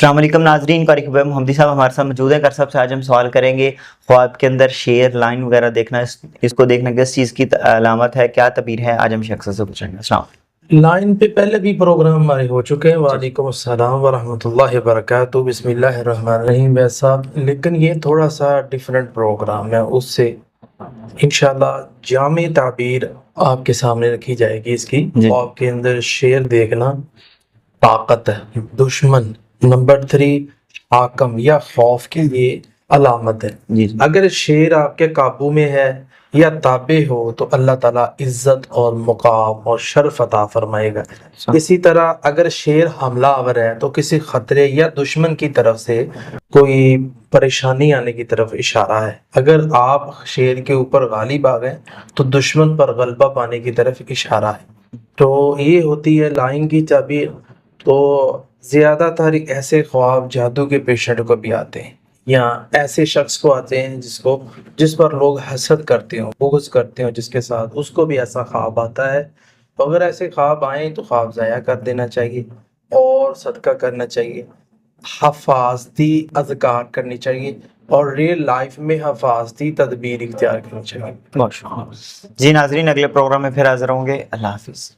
السلام علیکم ناظرین، قاری خبیب محمدی صاحب ہمارے ساتھ موجود ہیں۔ کر صاحب سے آج ہم سوال کریں گے، خواب کے اندر شیر لائن وغیرہ دیکھنا، اس کو دیکھنا کس چیز کی علامت ہے، کیا تعبیر ہے؟ آج ہم شخص سے پوچھیں گے۔ السلام علیکم۔ لائن پہ پہلے بھی پروگرام ہمارے ہو چکے ہیں۔ وعلیکم السلام ورحمۃ اللہ وبرکاتہ۔ بسم اللہ الرحمن الرحیم صاحب، لیکن یہ تھوڑا سا ڈیفرنٹ پروگرام ہے، اس سے انشاءاللہ جامع تعبیر آپ کے سامنے رکھی جائے گی اس کی۔ جی۔ خواب کے اندر شیر دیکھنا طاقت ہے، دشمن نمبر 3 حاکم یا خوف کے لیے علامت ہے۔ جی۔ اگر شیر آپ کے قابو میں ہے یا تابع ہو تو اللہ تعالیٰ عزت اور مقام اور شرف عطا فرمائے گا۔ اسی طرح اگر شیر حملہ آور ہے تو کسی خطرے یا دشمن کی طرف سے کوئی پریشانی آنے کی طرف اشارہ ہے۔ اگر آپ شیر کے اوپر غالب آ گئے تو دشمن پر غلبہ پانے کی طرف اشارہ ہے۔ تو یہ ہوتی ہے لائن کی تعبیر۔ تو زیادہ تر ایسے خواب جادو کے پیشنٹ کو بھی آتے ہیں، یا ایسے شخص کو آتے ہیں جس پر لوگ حسد کرتے ہوں، بغض کرتے ہوں، جس کے ساتھ اس کو بھی ایسا خواب آتا ہے۔ تو اگر ایسے خواب آئیں تو خواب ضائع کر دینا چاہیے اور صدقہ کرنا چاہیے، حفاظتی اذکار کرنی چاہیے اور ریئل لائف میں حفاظتی تدبیر اختیار کرنی چاہیے۔ بہت شکریہ جی ناظرین، اگلے پروگرام میں پھر حاضر ہوں گے۔ اللہ حافظ۔